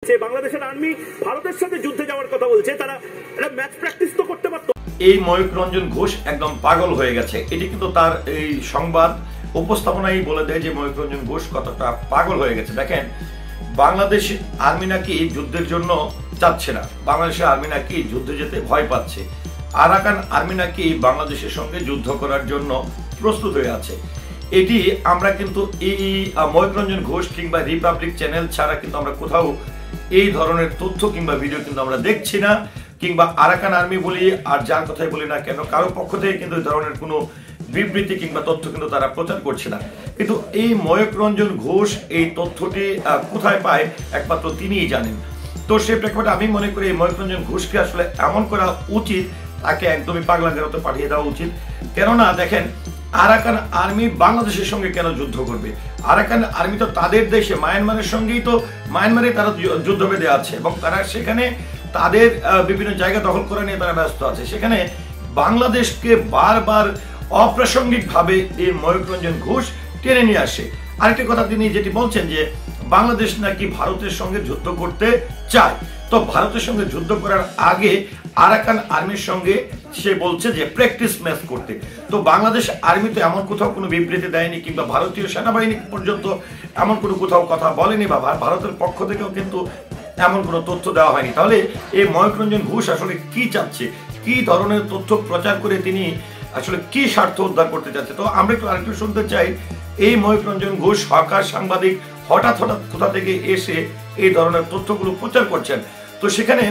বলছে, বাংলাদেশের আর্মি ভারতের সাথে যুদ্ধে যাওয়ার কথা বলছে, তারা একটা ম্যাচ প্র্যাকটিস তো করতে পারতো। এই ময়ূক রঞ্জন ঘোষ একদম পাগল হয়ে গেছে। এটি কিন্তু তার এই সংবাদ উপস্থাপনাই বলে দেয় যে ময়ূক রঞ্জন ঘোষ কতটা পাগল হয়ে গেছে। দেখেন, বাংলাদেশ আর্মি নাকি যুদ্ধের জন্য যাচ্ছে না, বাংলাদেশের আর্মি নাকি যুদ্ধে যেতে ভয় পাচ্ছে, আরাকান আর্মি নাকি বাংলাদেশের সঙ্গে যুদ্ধ করার জন্য প্রস্তুত হয়ে আছে। এটি আমরা কিন্তু এই ময়ূক রঞ্জন ঘোষ কিংবা রিপাবলিক চ্যানেল ছাড়া কিন্তু আমরা কোথাও এই ধরনের তথ্য কিংবা ভিডিও কিন্তু আমরা দেখছি না, কিংবা আরাকান আর্মি বলি আর যার কথাই বলি না কেন, কারো পক্ষ থেকে কিন্তু এই ধরনের কোনো বিবৃতি কিংবা তথ্য কিন্তু তারা প্রচার করছে না। কিন্তু এই ময়ূক রঞ্জন ঘোষ এই তথ্যটি কোথায় পায় একমাত্র তিনিই জানেন। তো সে প্রেক্ষাপটে আমি মনে করি এই ময়ূক রঞ্জন ঘোষকে আসলে এমন করা উচিত, তাকে একদমই পাগলা গারদে পাঠিয়ে দেওয়া উচিত। কেননা দেখেন, আরাকান আর্মি বাংলাদেশের সঙ্গে কেন যুদ্ধ করবে? আরাকান আর্মি তো তাদের দেশে মায়ানমারের সঙ্গেই তো, মায়ানমারে তারা যুদ্ধ বেঁধে আছে এবং তারা সেখানে তাদের বিভিন্ন জায়গা দখল করে নিয়ে তারা ব্যস্ত আছে। সেখানে বাংলাদেশকে বারবার অপ্রাসঙ্গিকভাবে এই ময়ূক রঞ্জন ঘোষ টেনে নিয়ে আসে। আরেকটি কথা তিনি যেটি বলছেন যে বাংলাদেশ নাকি ভারতের সঙ্গে যুদ্ধ করতে চায়। তো ভারতের সঙ্গে যুদ্ধ করার আগে আরাকান আর্মির সঙ্গে সে বলছে যে প্র্যাকটিস ম্যাচ করতে। তো বাংলাদেশ আর্মি তো এমন কোথাও কোনো বিবৃতি দেয়নি, কিংবা ভারতীয় সেনাবাহিনী পর্যন্ত এমন কোনো কোথাও কথা বলেনি, বা ভারতের পক্ষ থেকেও কিন্তু এমন কোনো তথ্য দেওয়া হয়নি। তাহলে এই ময়ূক রঞ্জন ঘোষ আসলে কি চাচ্ছে, কি ধরনের তথ্য প্রচার করে তিনি আসলে কি স্বার্থ উদ্ধার করতে চাচ্ছে? তো আমরা একটু আরেকটু শুনতে চাই, এই ময়ূক রঞ্জন ঘোষ হকার সাংবাদিক হঠাৎ কোথা থেকে এসে এই ধরনের তথ্যগুলো প্রচার করছেন। তো সেখানে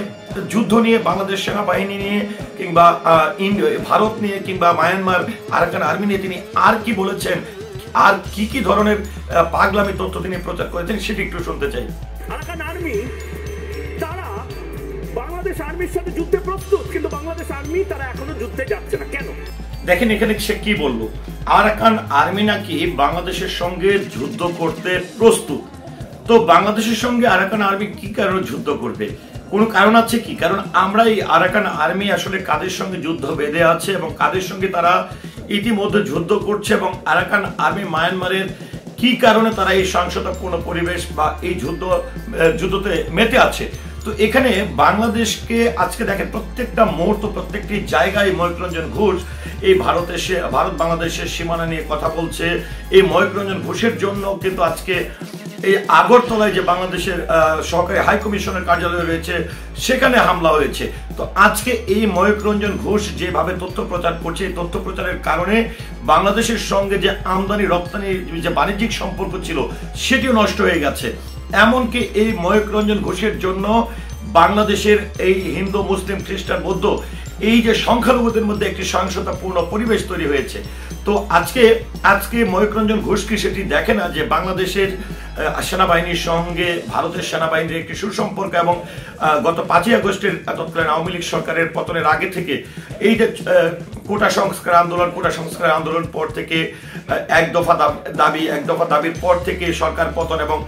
যুদ্ধ নিয়ে, বাংলাদেশ সেনাবাহিনী নিয়ে, কিংবা ভারত নিয়ে, কিংবা মায়ানমার আরাকান আর্মি নিয়ে তিনি আর কি বলেছেন, আর কি ধরনের পাগলামি তথ্য তিনি প্রচার করেছেন সেটি একটু শুনতে চাই। আরাকান আর্মি তারা বাংলাদেশ আর্মির সাথে যুদ্ধে প্রস্তুত, কিন্তু বাংলাদেশ আর্মি তারা এখনো যুদ্ধে যাচ্ছে না কেন? দেখেন, এখানে সে কি বললো, আরাকান আর্মি নাকি বাংলাদেশের সঙ্গে যুদ্ধ করতে প্রস্তুত। তো বাংলাদেশের সঙ্গে আরাকান আর্মি কি কারণে যুদ্ধ করবে? কোনো কারণ আছে কি? কারণ আমরা এই আরাকান আর্মি আসলে কাদের সঙ্গে যুদ্ধ বেঁধে আছে এবং কাদের সঙ্গে তারা ইতিমধ্যে যুদ্ধ করছে, এবং আরাকান আর্মি মায়ানমারের কি কারণে তারা এই সহিংসতাপূর্ণ পরিবেশ বা এই যুদ্ধতে মেতে আছে। তো এখানে বাংলাদেশকে আজকে দেখেন, প্রত্যেকটা মুহূর্ত, প্রত্যেকটি জায়গায় ময়ূক রঞ্জন ঘোষ এই ভারত বাংলাদেশের সীমানা নিয়ে কথা বলছে। এই ময়ূক রঞ্জন ঘোষের জন্য কিন্তু আজকে এই আগরতলায় যে বাংলাদেশের সহকারী হাই কমিশনের কার্যালয় রয়েছে সেখানে হামলা হয়েছে। তো আজকে এই ময়ূক রঞ্জন ঘোষ যেভাবে তথ্য প্রচার করছে, এই তথ্য প্রচারের কারণে বাংলাদেশের সঙ্গে যে আমদানি রপ্তানি যে বাণিজ্যিক সম্পর্ক ছিল সেটিও নষ্ট হয়ে গেছে। এমনকি এই ময়ূক রঞ্জন ঘোষের জন্য বাংলাদেশের এই হিন্দু, মুসলিম, খ্রিস্টান, বৌদ্ধ এই যে সংখ্যালঘুদের মধ্যে একটি সহিংসতাপূর্ণ পরিবেশ তৈরি হয়েছে। তো আজকে ময়ূক রঞ্জন ঘোষ কি সেটি দেখে না যে বাংলাদেশের সেনাবাহিনীর সঙ্গে ভারতের সেনাবাহিনীর একটি সুসম্পর্ক, এবং গত 5ই আগস্টের তৎকালীন আওয়ামী লীগ সরকারের পতনের আগে থেকে এই যে কোটা সংস্কার আন্দোলন পর থেকে এক দফা দাবির পর থেকে সরকার পতন, এবং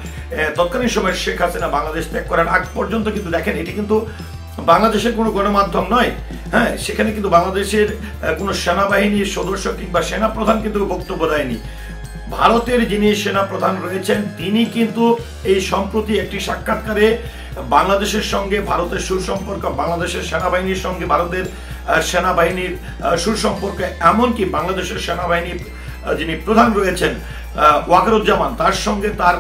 তৎকালীন সময় শেখ হাসিনা বাংলাদেশ ত্যাগ করার আগ পর্যন্ত কিন্তু দেখেন, এটি কিন্তু বাংলাদেশের কোনো গণমাধ্যম নয়। হ্যাঁ, সেখানে কিন্তু বাংলাদেশের কোনো সেনাবাহিনীর সদস্য কিংবা সেনাপ্রধান কিন্তু বক্তব্য দেয়নি। ভারতের যিনি সেনাপ্রধান রয়েছেন তিনি কিন্তু এই সম্প্রতি একটি সাক্ষাৎকারে বাংলাদেশের সঙ্গে ভারতের সুসম্পর্ক, বাংলাদেশের সেনাবাহিনীর সঙ্গে ভারতের সেনাবাহিনীর সুসম্পর্ক, এমনকি বাংলাদেশের সেনাবাহিনীর যিনি প্রধান রয়েছেন ওয়াকারুজ্জামান, তার সঙ্গে তার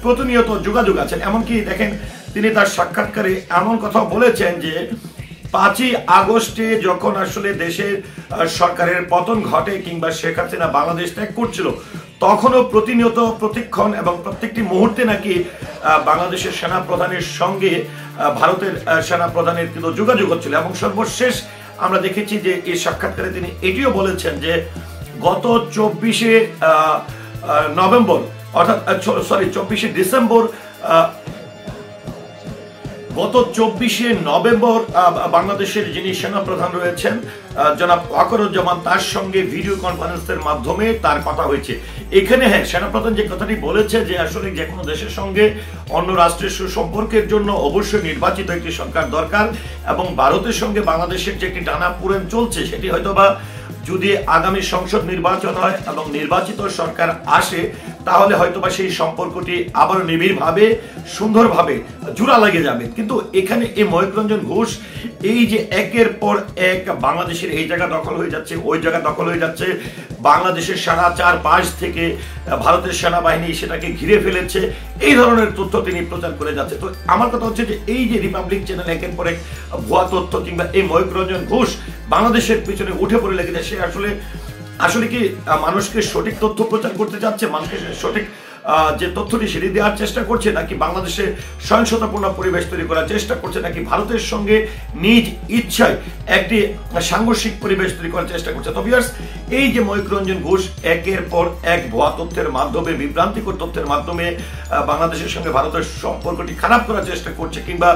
প্রতিনিয়ত যোগাযোগ আছেন। এমনকি দেখেন, তিনি তার সাক্ষাৎকারে এমন কথা বলেছেন যে 5ই আগস্টে যখন আসলে দেশের সরকারের পতন ঘটে কিংবা শেখ হাসিনা বাংলাদেশ ত্যাগ করছিল, তখনও প্রতিনিয়ত, প্রতিক্ষণ এবং প্রত্যেকটি মুহূর্তে নাকি বাংলাদেশের সেনাপ্রধানের সঙ্গে ভারতের সেনাপ্রধানের কিন্তু যোগাযোগ হচ্ছিল। এবং সর্বশেষ আমরা দেখেছি যে এই সাক্ষাৎকারে তিনি এটিও বলেছেন যে গত 24শে নভেম্বর, অর্থাৎ 24শে ডিসেম্বর, গত 24শে নভেম্বর বাংলাদেশের যিনি সেনাপ্রধান রয়েছেন জনাব ওয়াকারুজ্জামান, তার সঙ্গে ভিডিও কনফারেন্সের মাধ্যমে তার কথা হয়েছে। এখানে হ্যাঁ, সেনাপ্রধান যে কথাটি বলেছে যে আসলে যে কোনো দেশের সঙ্গে অন্য রাষ্ট্রের সুসম্পর্কের জন্য অবশ্যই নির্বাচিত একটি সরকার দরকার, এবং ভারতের সঙ্গে বাংলাদেশের যে একটি টানাপোড়েন চলছে সেটি হয়তোবা যদি আগামী সংসদ নির্বাচন হয় এবং নির্বাচিত সরকার আসে, তাহলে হয়তোবা সেই সম্পর্কটি আবার নিবিড়ভাবে সুন্দরভাবে জোড়া লেগে যাবে। কিন্তু এখানে এই ময়ূক রঞ্জন ঘোষ এই যে একের পর এক বাংলাদেশের এই জায়গা দখল হয়ে যাচ্ছে, ওই জায়গা দখল হয়ে যাচ্ছে, বাংলাদেশের সারা চারপাশ থেকে ভারতের সেনাবাহিনী সেটাকে ঘিরে ফেলেছে, এই ধরনের তথ্য তিনি প্রচার করে যাচ্ছে। তো আমার কথা হচ্ছে যে এই যে রিপাবলিক চ্যানেল একের পর এক ভুয়া তথ্য কিংবা এই ময়ূক রঞ্জন ঘোষ বাংলাদেশের পিছনে উঠে পড়ে লেগে যায়, সে আসলে কি মানুষকে সঠিক তথ্য প্রচার করতে যাচ্ছে, মানুষকে সঠিক যে তথ্যটি সেটি দেওয়ার চেষ্টা করছে, নাকি বাংলাদেশে সহিংসতাপূর্ণ পরিবেশ তৈরি করার চেষ্টা করছে, নাকি ভারতের সঙ্গে নিজ ইচ্ছায় একটি সাংঘর্ষিক পরিবেশ তৈরি করার চেষ্টা করছে। তো ভিউয়ার্স, এই যে ময়ূক রঞ্জন ঘোষ একের পর এক ভুয়া তথ্যের মাধ্যমে, বিভ্রান্তিকর তথ্যের মাধ্যমে বাংলাদেশের সঙ্গে ভারতের সম্পর্কটি খারাপ করার চেষ্টা করছে কিংবা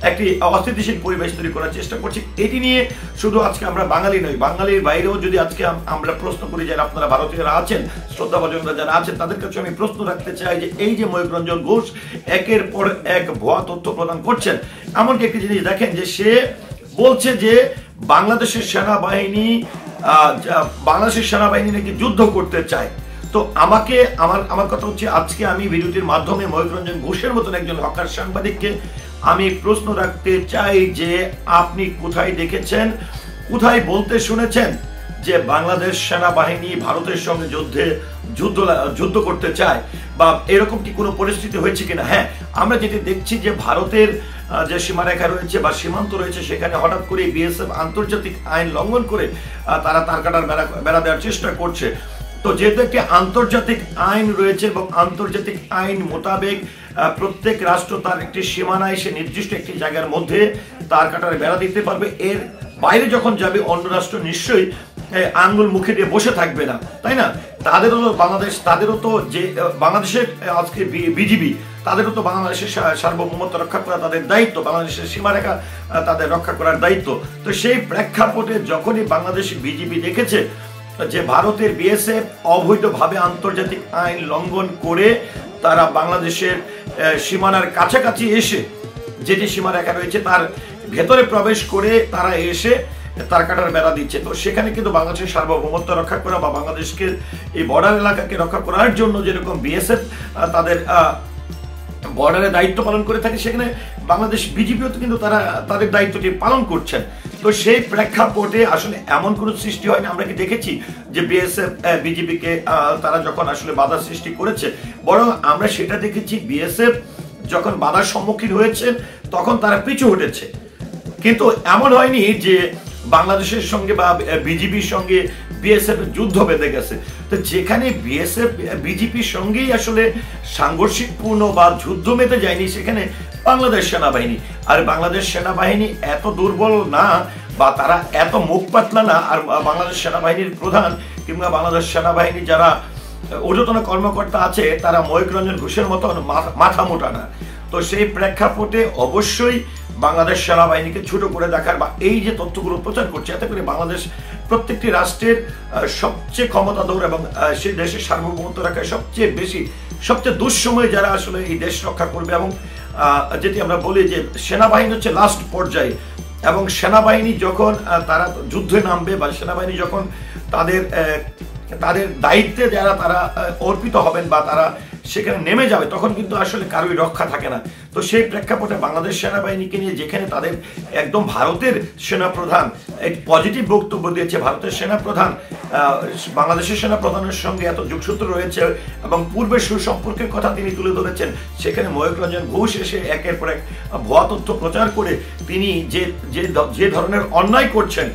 একটি অস্থিতিশীল পরিবেশ তৈরি করার চেষ্টা করছে, এটি নিয়ে শুধু আজকে আমরা বাঙালি নই, বাঙালির বাইরেও যদি আজকে আমরা প্রশ্ন করি, যারা আপনারা ভারতীয়রা আছেন, শ্রদ্ধাভাজনরা যারা আছেন, তাদের কাছে আমি প্রশ্ন রাখতে চাই যে এই যে ময়ূক রঞ্জন ঘোষ একের পর এক ভুয়া তথ্য প্রদান করছেন, এমনকি একটি জিনিস দেখেন যে সে বলছে যে বাংলাদেশের সেনাবাহিনী নাকি যুদ্ধ করতে চায়। তো আমার কথা হচ্ছে, আজকে আমি ভিডিওটির মাধ্যমে ময়ূক রঞ্জন ঘোষের মতন একজন হকার সাংবাদিককে আমি প্রশ্ন রাখতে চাই যে আপনি কোথায় দেখেছেন, কোথায় বলতে শুনেছেন যে বাংলাদেশ সেনাবাহিনী ভারতের সঙ্গে যুদ্ধ করতে চায়, বা এরকম কি কোনো পরিস্থিতি হয়েছে কিনা? হ্যাঁ, আমরা যেটি দেখছি যে ভারতের যে সীমারেখা রয়েছে বা সীমান্ত রয়েছে, সেখানে হঠাৎ করে বিএসএফ আন্তর্জাতিক আইন লঙ্ঘন করে তারা তার কাটার বেড়া দেওয়ার চেষ্টা করছে। তো যেহেতু একটি আন্তর্জাতিক আইন রয়েছে এবং আন্তর্জাতিক আইন মোতাবেক প্রত্যেক রাষ্ট্র তার একটি সীমানায় সে নির্দিষ্ট একটি জায়গার মধ্যে তার কাটার বেড়া দিতে পারবে, এর বাইরে যখন যাবে অন্য রাষ্ট্র নিশ্চয়ই আঙ্গুল মুখে দিয়ে বসে থাকবে না, তাই না? তাদেরও তো যে বাংলাদেশের আজকে বিজিবি, তাদেরও তো বাংলাদেশের সার্বভৌমত্ব রক্ষা করা তাদের দায়িত্ব, বাংলাদেশের সীমারেখা তাদের রক্ষা করার দায়িত্ব। তো সেই প্রেক্ষাপটে যখনই বাংলাদেশ বিজিবি দেখেছে যে ভারতের বিএসএফ অবৈধভাবে আন্তর্জাতিক আইন লঙ্ঘন করে তারা বাংলাদেশের সীমানার কাছাকাছি এসে, যেটি সীমারেখা রয়েছে তার ভেতরে প্রবেশ করে তারা এসে তার কাটার বেড়া দিচ্ছে, তো সেখানে কিন্তু বাংলাদেশের সার্বভৌমত্ব রক্ষা করা বা বাংলাদেশকে এই বর্ডার এলাকাকে রক্ষা করার জন্য যেরকম বিএসএফ তাদের বর্ডারে দায়িত্ব পালন করে থাকে, সেখানে বাংলাদেশ বিজিবিও তো কিন্তু তারা তাদের দায়িত্বটি পালন করছেন। তো সেই প্রেক্ষাপটে আসলে এমন কোনো সৃষ্টি হয়নি, আমরা কি দেখেছি যে বিএসএফ বিজিবিকে তারা যখন আসলে বাধা সৃষ্টি করেছে, বরং আমরা সেটা দেখেছি বিএসএফ যখন বাধার সম্মুখীন হয়েছে তখন তারা পিছু হটেছে। কিন্তু এমন হয়নি যে বাংলাদেশের সঙ্গে বা বিজিবির সঙ্গে বিএসএফ যুদ্ধ বেঁধে গেছে। তো যেখানে বিএসএফ বিজেপির সঙ্গেই আসলে সাংঘর্ষিকপূর্ণ বা যুদ্ধ মেতে যায়নি, সেখানে বাংলাদেশ সেনাবাহিনী, আর বাংলাদেশ সেনাবাহিনী এত দুর্বল না বা তারা এত মুখ পাতলা না, আর বাংলাদেশ সেনাবাহিনীর প্রধান কিংবা বাংলাদেশ সেনাবাহিনী যারা ঊর্ধ্বতন কর্মকর্তা আছে তারা ময়ূক রঞ্জন ঘোষের মতো মাথা মোটা না। তো সেই প্রেক্ষাপটে অবশ্যই বাংলাদেশ সেনাবাহিনীকে ছোট করে দেখার বা এই যে তথ্যগুলো প্রচার করছে, এতে করে বাংলাদেশ প্রত্যেকটি রাষ্ট্রের সবচেয়ে ক্ষমতাধর এবং সেই দেশের সার্বভৌমত্ব রাখায় সবচেয়ে দুঃসময়ে যারা আসলে এই দেশ রক্ষা করবে, এবং যেটি আমরা বলি যে সেনাবাহিনী হচ্ছে লাস্ট পর্যায়ে, এবং সেনাবাহিনী যখন তারা যুদ্ধে নামবে বা সেনাবাহিনী যখন তাদের দায়িত্বে যারা তারা অর্পিত হবেন বা তারা সেখানে নেমে যাবে, তখন কিন্তু আসলে কারোই রক্ষা থাকে না। তো সেই প্রেক্ষাপটে বাংলাদেশ সেনাবাহিনীকে নিয়ে যেখানে তাদের একদম ভারতের সেনাপ্রধান এক পজিটিভ বক্তব্য দিয়েছে, ভারতের সেনাপ্রধান বাংলাদেশের সেনাপ্রধানের সঙ্গে এত যোগসূত্র রয়েছে এবং পূর্বের সুসম্পর্কের কথা তিনি তুলে ধরেছেন, সেখানে ময়ূক রঞ্জন ঘোষ এসে একের পর এক ভুয়া তথ্য প্রচার করে তিনি যে ধরনের অন্যায় করছেন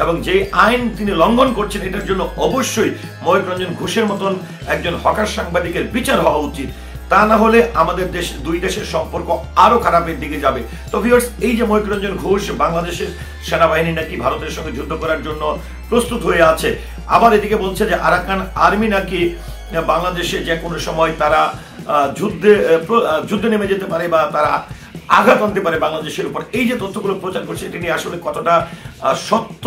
এবং যে আইন তিনি লঙ্ঘন করছেন, এটার জন্য অবশ্যই ময়ূক রঞ্জন ঘোষের মতন একজন হকার সাংবাদিকের বিচার হওয়া উচিত। তা না হলে আমাদের দুই দেশের সম্পর্ক আরো খারাপের দিকে যাবে। তো ভিউয়ার্স, এই যে ময়ূক রঞ্জন ঘোষ বাংলাদেশের সেনাবাহিনী নাকি ভারতের সঙ্গে যুদ্ধ করার জন্য প্রস্তুত হয়ে আছে, আবার এদিকে বলছে যে আরাকান আর্মি নাকি বাংলাদেশে যে কোনো সময় তারা যুদ্ধে নেমে যেতে পারে বা তারা আঘাত আনতে পারে বাংলাদেশের উপর। এই যে তথ্যগুলো প্রচার করছে, তিনি আসলে কতটা সত্য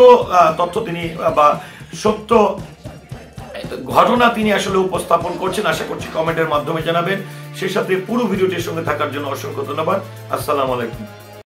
তথ্য তিনি বা সত্য ঘটনা তিনি আসলে উপস্থাপন করছেন, আশা করছি কমেন্টের মাধ্যমে জানাবেন। সেই সাথে পুরো ভিডিওটির সঙ্গে থাকার জন্য অসংখ্য ধন্যবাদ। আসসালামু আলাইকুম।